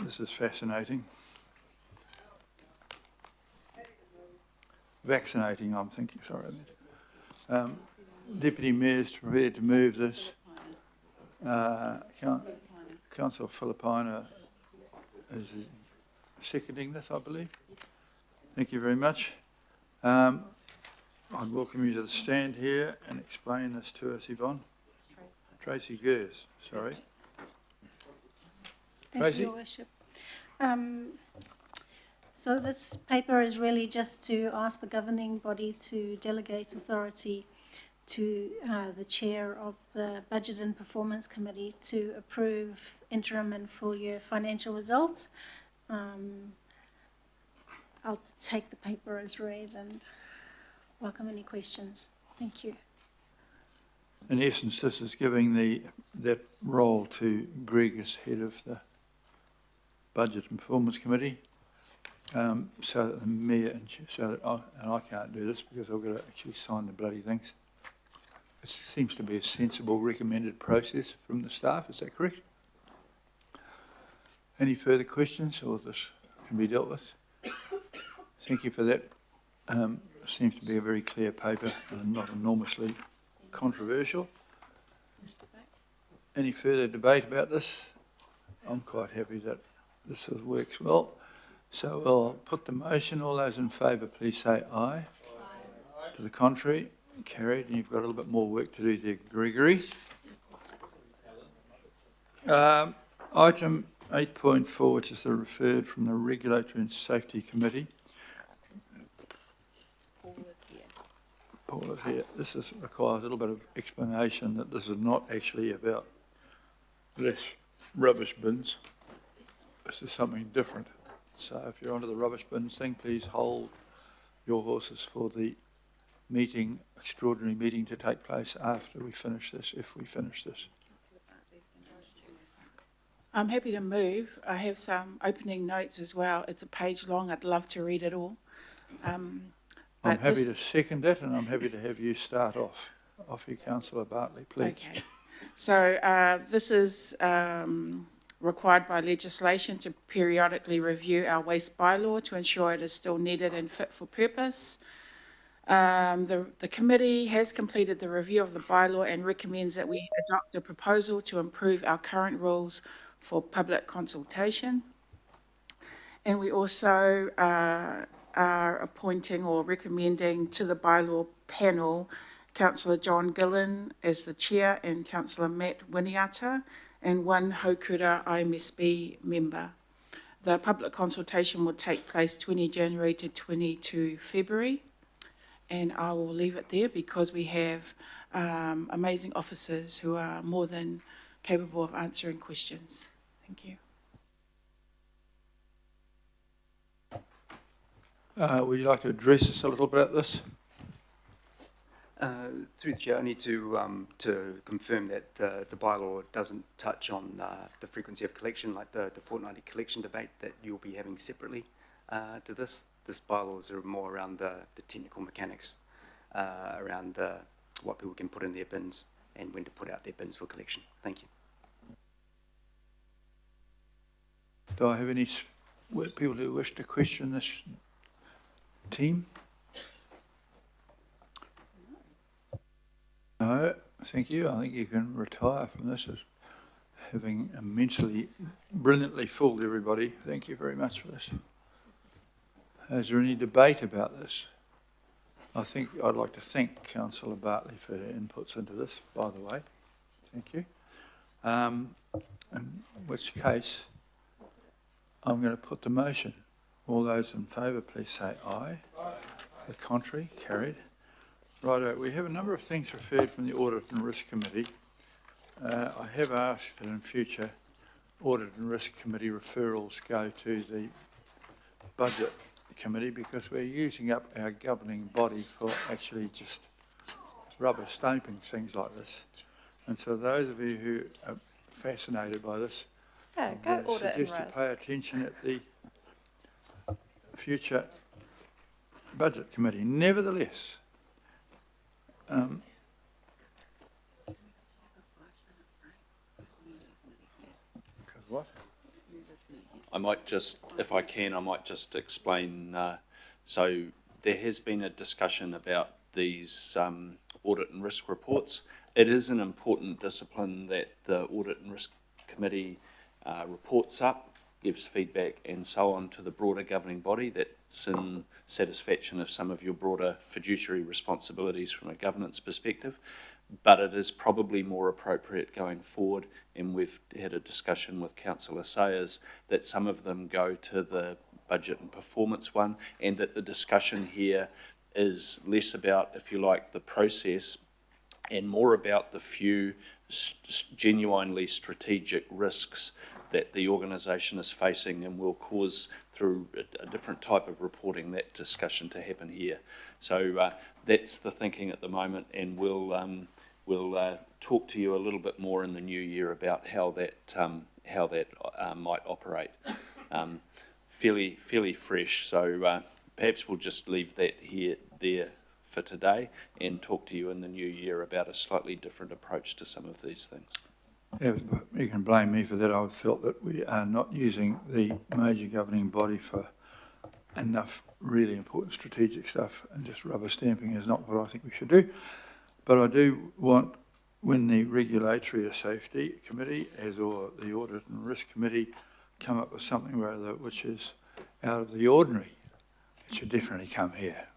This is fascinating. Vaccinating, I'm thinking, sorry. Deputy Mayor's prepared to move this. Councillor Filippina is seconding this, I believe. Thank you very much. I'd welcome you to the stand here and explain this to us, Yvonne. Tracy Gers, sorry. Thank you, Your Worship. So this paper is really just to ask the governing body to delegate authority to the chair of the Budget and Performance Committee to approve interim and full year financial results. I'll take the paper as read and welcome any questions. Thank you. In essence, this is giving that role to Greg as head of the Budget and Performance Committee, so that the Mayor and I can't do this because I've got to actually sign the bloody things. It seems to be a sensible recommended process from the staff, is that correct? Any further questions, or this can be dealt with? Thank you for that. Seems to be a very clear paper and not enormously controversial. Any further debate about this? I'm quite happy that this works well. So I'll put the motion. All those in favour, please say aye. Aye. To the contrary, carried. And you've got a little bit more work to do there, Gregory. Item 8.4, which is the referred from the Regulatory and Safety Committee. Paul is here. This requires a little bit of explanation that this is not actually about less rubbish bins. This is something different. So if you're onto the rubbish bins thing, please hold your horses for the meeting, extraordinary meeting to take place after we finish this, if we finish this. I'm happy to move. I have some opening notes as well. It's a page long. I'd love to read it all. I'm happy to second it, and I'm happy to have you start off. Off you, Councillor Bartley, please. Okay. So this is required by legislation to periodically review our waste bylaw to ensure it is still needed and fit for purpose. The committee has completed the review of the bylaw and recommends that we adopt a proposal to improve our current rules for public consultation. And we also are appointing or recommending to the bylaw panel Councillor John Gillen as the chair and Councillor Matt Winiata and one Haukura IMSB member. The public consultation will take place 20 January to 22 February. And I will leave it there because we have amazing officers who are more than capable of answering questions. Thank you. Would you like to address us a little bit about this? Through the chair, I need to confirm that the bylaw doesn't touch on the frequency of collection, like the fortnightly collection debate that you'll be having separately to this. This bylaw is more around the technical mechanics, around what people can put in their bins and when to put out their bins for collection. Thank you. Do I have any people who wish to question this team? No, thank you. I think you can retire from this as having immensely, brilliantly fooled everybody. Thank you very much for this. Is there any debate about this? I think I'd like to thank Councillor Bartley for her inputs into this, by the way. Thank you. In which case, I'm going to put the motion. All those in favour, please say aye. Aye. The contrary, carried. Righto, we have a number of things referred from the Audit and Risk Committee. I have asked that in future Audit and Risk Committee referrals go to the Budget Committee because we're using up our governing body for actually just rubber stamping things like this. And so those of you who are fascinated by this, I suggest you pay attention at the future Budget Committee. Nevertheless, because what? I might just, if I can, I might just explain. So there has been a discussion about these audit and risk reports. It is an important discipline that the Audit and Risk Committee reports up, gives feedback and so on to the broader governing body. That's in satisfaction of some of your broader fiduciary responsibilities from a governance perspective. But it is probably more appropriate going forward, and we've had a discussion with Councillor Sayers, that some of them go to the budget and performance one, and that the discussion here is less about, if you like, the process and more about the few genuinely strategic risks that the organisation is facing, and will cause, through a different type of reporting, that discussion to happen here. So that's the thinking at the moment, and we'll talk to you a little bit more in the new year about how that might operate. Fairly fresh, so perhaps we'll just leave that there for today and talk to you in the new year about a slightly different approach to some of these things. Yeah, but you can blame me for that. I felt that we are not using the major governing body for enough really important strategic stuff, and just rubber stamping is not what I think we should do. But I do want, when the Regulatory Safety Committee, or the Audit and Risk Committee, come up with something which is out of the ordinary, it should definitely come here.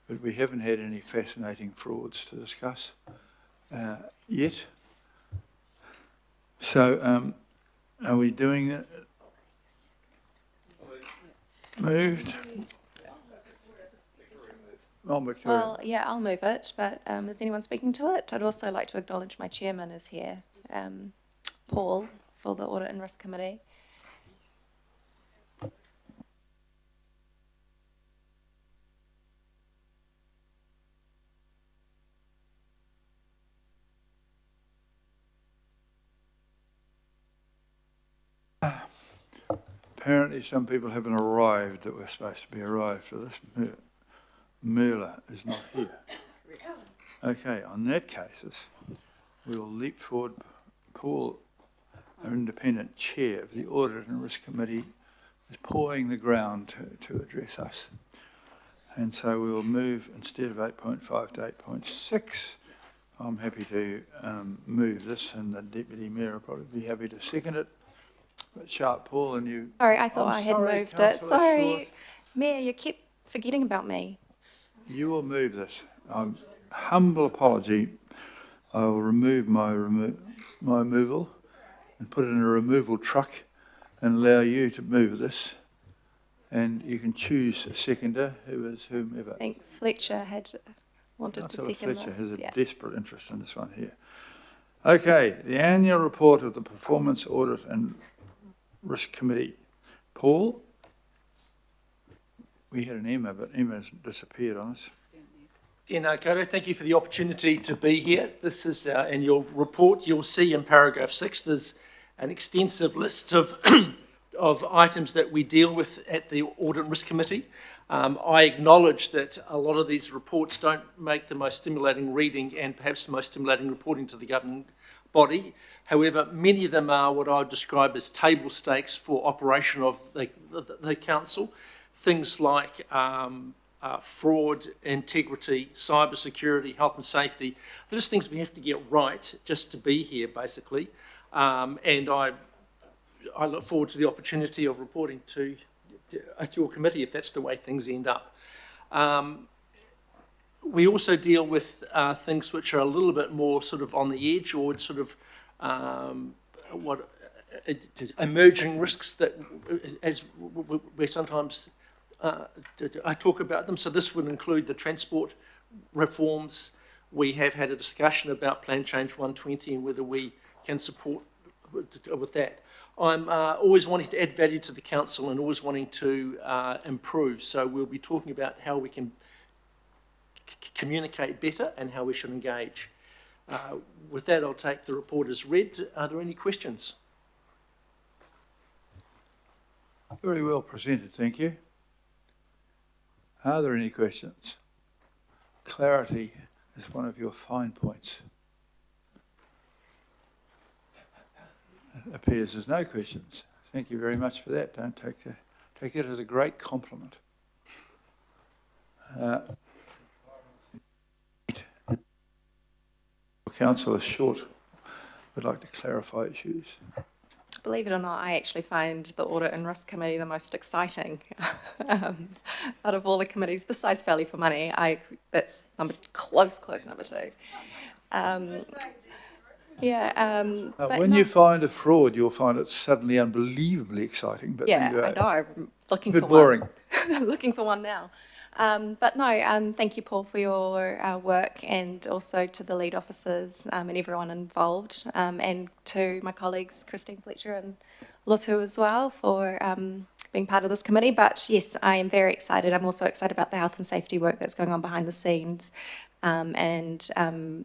But we haven't had any fascinating frauds to discuss yet. So, are we doing it? Moved? Oh, Victoria. Well, yeah, I'll move it, but is anyone speaking to it? I'd also like to acknowledge my chairman is here, Paul, for the Audit and Risk Committee. Apparently some people haven't arrived that were supposed to be arrived for this. Merla is not here. Okay, on that case, we'll leap forward. Paul, our independent chair of the Audit and Risk Committee, is pawing the ground to address us. And so we will move, instead of 8.5 to 8.6, I'm happy to move this, and the Deputy Mayor will probably be happy to second it. But sharp, Paul, and you... Sorry, I thought I'm I had sorry, moved it. Councillor Sorry, Short. Mayor, you keep forgetting about me. You will move this. Humble apology. I will remove my removal and put it in a removal truck and allow you to move this. And you can choose a seconder, whomever. I think Fletcher had wanted to Councillor second Fletcher this. has a Yeah. desperate interest in this one here. Okay, the annual report of the Performance Audit and Risk Committee. Paul? We had an Emma, but Emma's disappeared on us. Tēnā koutou, thank you for the opportunity to be here. This is our annual report. You'll see in paragraph 6 there's an extensive list of of items that we deal with at the Audit and Risk Committee. I acknowledge that a lot of these reports don't make the most stimulating reading and perhaps the most stimulating reporting to the governing body. However, many of them are what I would describe as table stakes for operation of the council. Things like fraud, integrity, cybersecurity, health and safety. They're just things we have to get right just to be here, basically. And I look forward to the opportunity of reporting to your committee if that's the way things end up. We also deal with things which are a little bit more sort of on the edge, or sort of emerging risks that, as we sometimes I talk about them. So this would include the transport reforms. We have had a discussion about Plan Change 120 and whether we can support with that. I'm always wanting to add value to the council and always wanting to improve. So we'll be talking about how we can communicate better and how we should engage. With that, I'll take the report as read. Are there any questions? Very well presented, thank you. Are there any questions? Clarity is one of your fine points. It appears there's no questions. Thank you very much for that. Don't take it as a great compliment. Councillor Short would like to clarify issues. Believe it or not, I actually find the Audit and Risk Committee the most exciting out of all the committees, besides Value for Money. That's close number two. But When no, you find a fraud, you'll find it suddenly unbelievably exciting. But yeah, then I know. I'm looking bit for boring. one. Looking for one now. But no, thank you, Paul, for your work, and also to the lead officers and everyone involved, and to my colleagues, Christine Fletcher and Lotu as well, for being part of this committee. But yes, I am very excited. I'm also excited about the health and safety work that's going on behind the scenes, and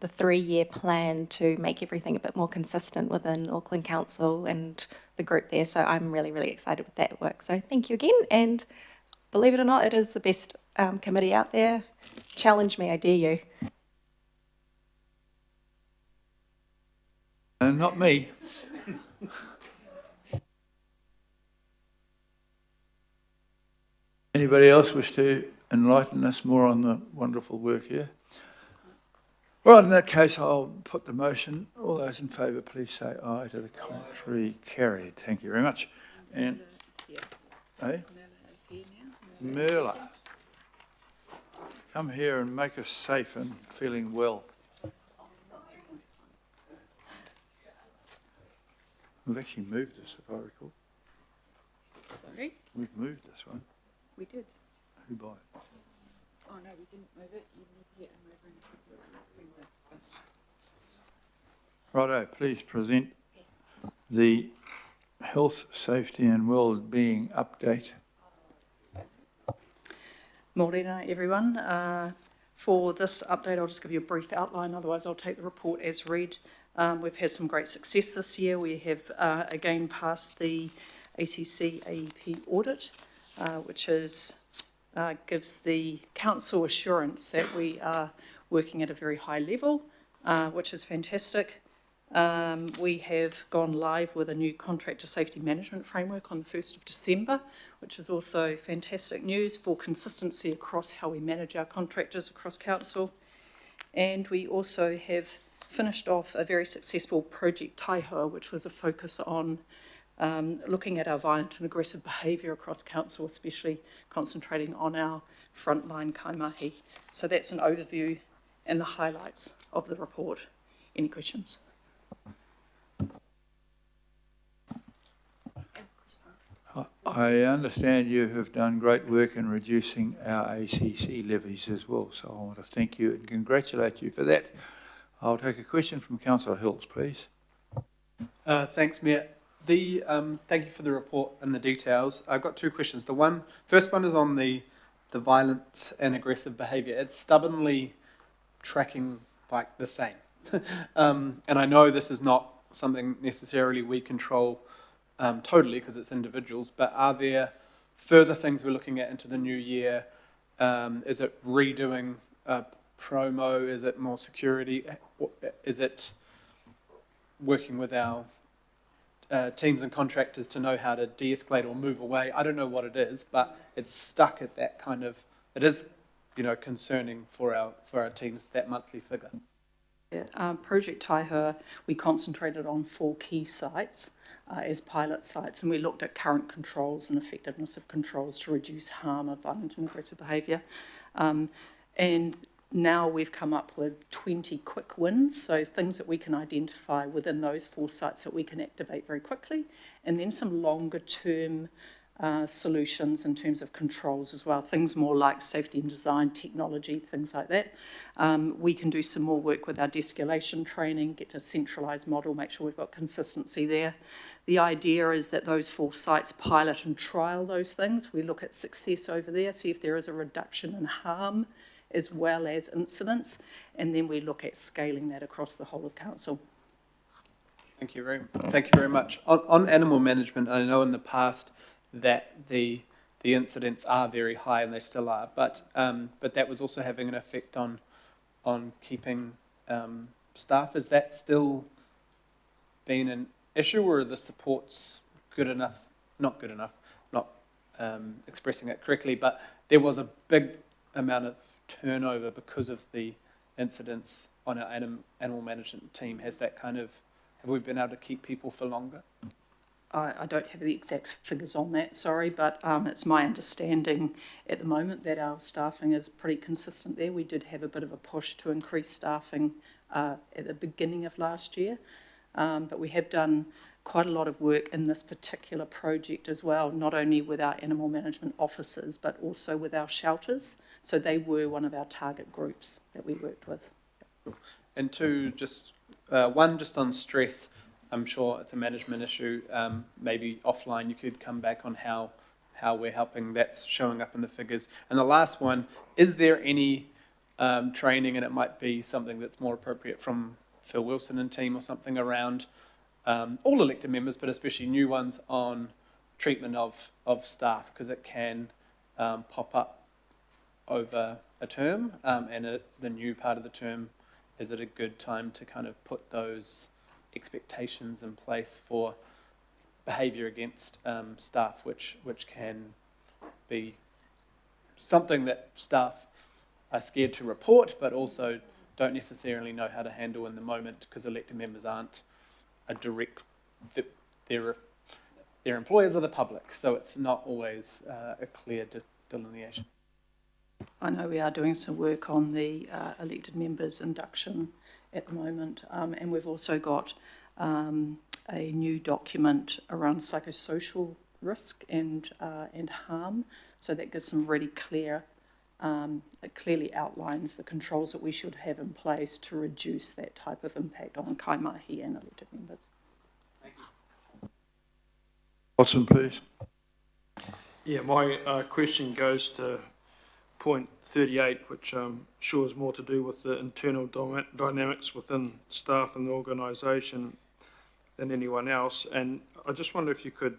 the 3-year plan to make everything a bit more consistent within Auckland Council and the group there. So I'm really, really excited with that work. So thank you again, and believe it or not, it is the best committee out there. Challenge me, I dare you. Not me. Anybody else wish to enlighten us more on the wonderful work here? Right, in that case, I'll put the motion. All those in favour, please say aye. To the contrary, carried. Thank you very much. And, Merla, come here and make us safe and feeling well. We've actually moved this, if I recall. Sorry, We've moved this one. we did. Who by? Oh, no, we didn't move it. You need to get them over and bring Righto, please present the health, safety and well-being update. Morena, everyone. For this update, I'll just give you a brief outline, otherwise I'll take the report as read. We've had some great success this year. We have again passed the ACC AEP audit, which gives the council assurance that we are working at a very high level, which is fantastic. We have gone live with a new contractor safety management framework on the 1st of December, which is also fantastic news for consistency across how we manage our contractors across council. And we also have finished off a very successful project Taihoa, which was a focus on looking at our violent and aggressive behaviour across council, especially concentrating on our frontline kaimahi. So that's an overview and the highlights of the report. Any questions? I understand you have done great work in reducing our ACC levies as well, so I want to thank you and congratulate you for that. I'll take a question from Councillor Hills, please. Thanks, Mayor. Thank you for the report and the details. I've got 2 questions. The first one is on the violent and aggressive behaviour. It's stubbornly tracking like the same. And I know this is not something necessarily we control totally because it's individuals, but are there further things we're looking at into the new year? Is it redoing promo? Is it more security? Is it working with our teams and contractors to know how to de-escalate or move away? I don't know what it is, but it's stuck at that kind of, it is, concerning for our teams, that monthly figure. Yeah, Project Taihoa, we concentrated on 4 key sites as pilot sites, and we looked at current controls and effectiveness of controls to reduce harm of violent and aggressive behaviour. And now we've come up with 20 quick wins, so things that we can identify within those 4 sites that we can activate very quickly, and then some longer term solutions in terms of controls as well, things more like safety and design, technology, things like that. We can do some more work with our de-escalation training, get a centralised model, make sure we've got consistency there. The idea is that those 4 sites pilot and trial those things. We look at success over there, see if there is a reduction in harm as well as incidents, and then we look at scaling that across the whole of council. Thank you very much. On animal management, I know in the past that the incidents are very high, and they still are, but that was also having an effect on keeping staff. Has that still been an issue, or are the supports good enough not good enough, not expressing it correctly, but there was a big amount of turnover because of the incidents on our animal management team. Have we been able to keep people for longer? I don't have the exact figures on that, sorry, but it's my understanding at the moment that our staffing is pretty consistent there. We did have a bit of a push to increase staffing at the beginning of last year, but we have done quite a lot of work in this particular project as well, not only with our animal management officers, but also with our shelters. So they were one of our target groups that we worked with. And two, one just on stress. I'm sure it's a management issue. Maybe offline you could come back on how we're helping. That's showing up in the figures. And the last one, is there any training, and it might be something that's more appropriate from Phil Wilson and team or something around all elected members, but especially new ones, on treatment of staff, because it can pop up over a term, and the new part of the term, is it a good time to kind of put those expectations in place for behaviour against staff, which can be something that staff are scared to report, but also don't necessarily know how to handle in the moment, because elected members aren't a direct, their employers are the public, so it's not always a clear delineation. I know we are doing some work on the elected members induction at the moment, and we've also got a new document around psychosocial risk and harm, so that gives some really clear, it clearly outlines the controls that we should have in place to reduce that type of impact on kaimahi and elected members. Thank you. Watson, please. Yeah, my question goes to point 38, which I'm sure is more to do with the internal dynamics within staff and the organisation than anyone else. And I just wonder if you could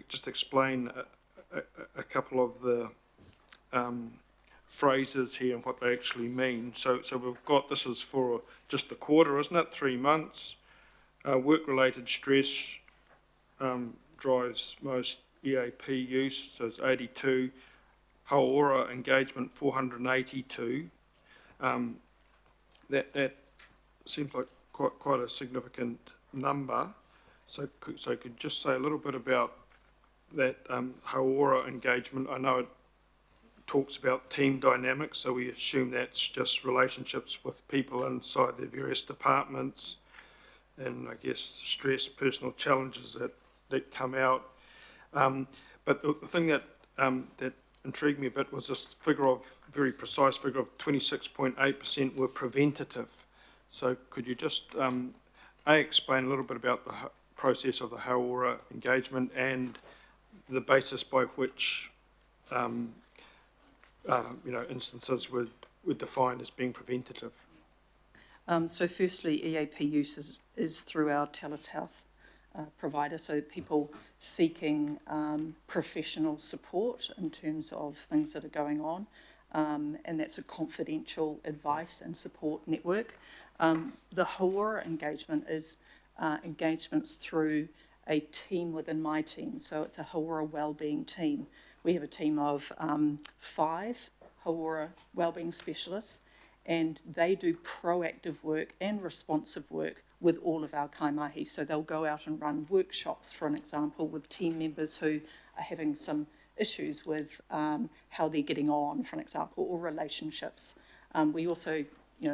just explain a couple of the phrases here and what they actually mean. So we've got, this is for just the quarter, isn't it? 3 months. Work-related stress drives most EAP use, so it's 82. Hauora engagement 482. That seems like quite a significant number. So could you just say a little bit about that Hauora engagement? I know it talks about team dynamics, so we assume that's just relationships with people inside their various departments, and I guess stress, personal challenges that come out. But the thing that intrigued me a bit was this very precise figure of 26.8% were preventative. So could you just explain a little bit about the process of the Hauora engagement and the basis by which instances were defined as being preventative? So firstly, EAP use is through our telehealth provider, so people seeking professional support in terms of things that are going on, and that's a confidential advice and support network. The Hauora engagement is engagements through a team within my team, so it's a Hauora wellbeing team. We have a team of 5 Hauora wellbeing specialists, and they do proactive work and responsive work with all of our kaimahi. So they'll go out and run workshops, for an example, with team members who are having some issues with how they're getting on, for an example, or relationships. We also,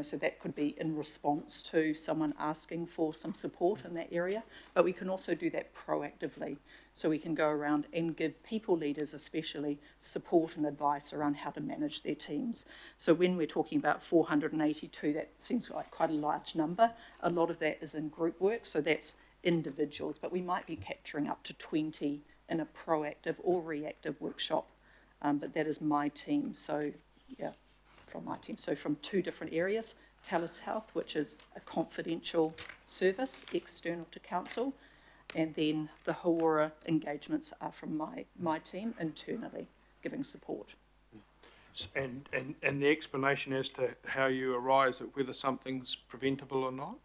so that could be in response to someone asking for some support in that area, but we can also do that proactively. So we can go around and give people leaders especially support and advice around how to manage their teams. So when we're talking about 482, that seems like quite a large number. A lot of that is in group work, so that's individuals, but we might be capturing up to 20 in a proactive or reactive workshop. But that is my team, so yeah, from my team. So from 2 different areas, telehealth, which is a confidential service external to council, and then the Hauora engagements are from my team internally, giving support. And the explanation as to how you arrive at whether something's preventable or not?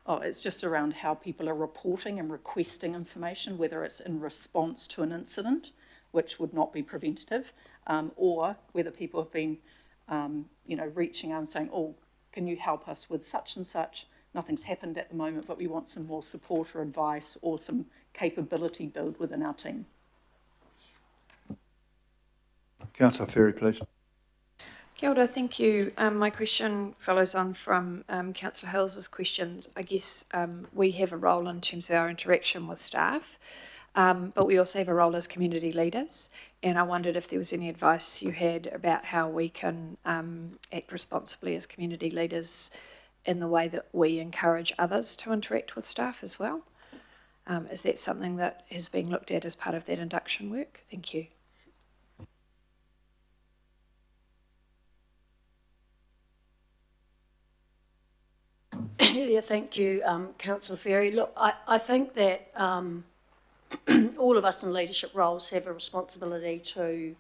Oh, it's just around how people are reporting and requesting information, whether it's in response to an incident, which would not be preventative, or whether people have been, reaching out and saying, oh, can you help us with such and such? Nothing's happened at the moment, but we want some more support or advice or some capability build within our team. Councillor Ferry, please. Kia ora, thank you. My question follows on from Councillor Hills's questions. I guess we have a role in terms of our interaction with staff, but we also have a role as community leaders. And I wondered if there was any advice you had about how we can act responsibly as community leaders in the way that we encourage others to interact with staff as well. Is that something that is being looked at as part of that induction work? Thank you. Yeah, thank you, Councillor Ferry. Look, I think that all of us in leadership roles have a responsibility to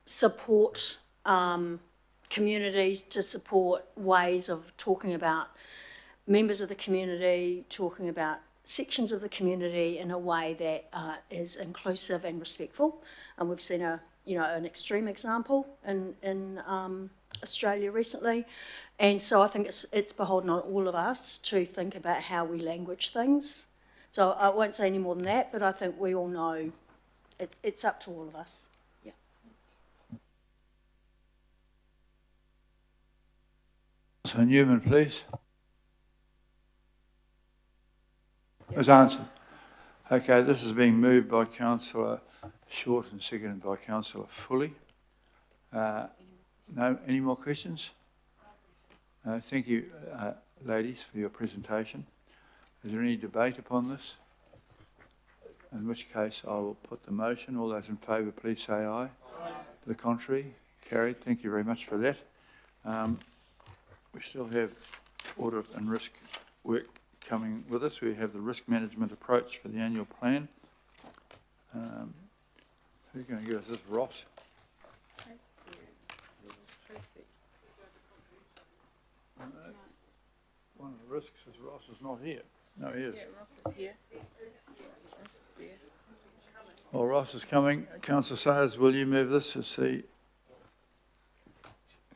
support communities, to support ways of talking about members of the community, talking about sections of the community in a way that is inclusive and respectful. And we've seen an extreme example in Australia recently, and so I think it's beholden on all of us to think about how we language things. So I won't say any more than that, but I think we all know it's up to all of us. Yeah. So Newman, please. As answered. Okay, this is being moved by Councillor Short and seconded by Councillor Fully. No, any more questions? Thank you, ladies, for your presentation. Is there any debate upon this? In which case I will put the motion. All those in favour, please say aye. Aye. To the contrary, carried. Thank you very much for that. We still have audit and risk work coming with us. We have the risk management approach for the annual plan. Who's going to give us this? Ross? One of the risks is Ross is not here. No, he is. Yeah, Ross is here. Ross is there. Well, Ross is coming. Councillor Sayers, will you move this to see?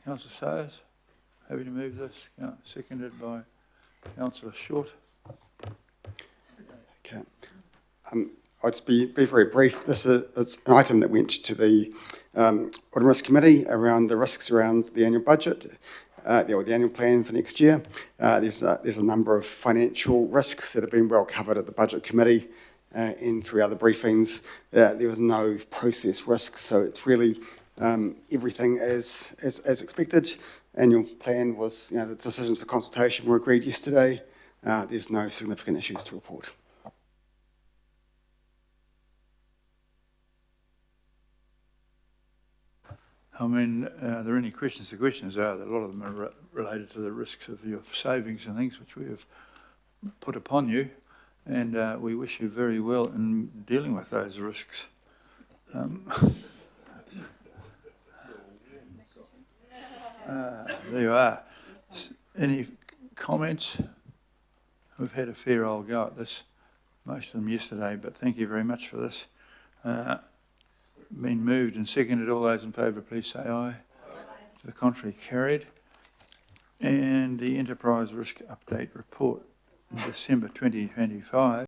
Councillor Sayers, happy to move this. Seconded by Councillor Short. Okay. I'll just be very brief. It's an item that went to the Audit and Risk Committee around the risks around the annual budget, the annual plan for next year. There's a number of financial risks that have been well covered at the Budget Committee and through other briefings. There was no process risk, so it's really everything as expected. Annual plan was, the decisions for consultation were agreed yesterday. There's no significant issues to report. I mean, are there any questions? The questions are that a lot of them are related to the risks of your savings and things which we have put upon you, and we wish you very well in dealing with those risks. There you are. Any comments? We've had a fair old go at this, most of them yesterday, but thank you very much for this. Been moved and seconded. All those in favour, please say aye. Aye. To the contrary, carried. And the Enterprise Risk Update Report in December 2025.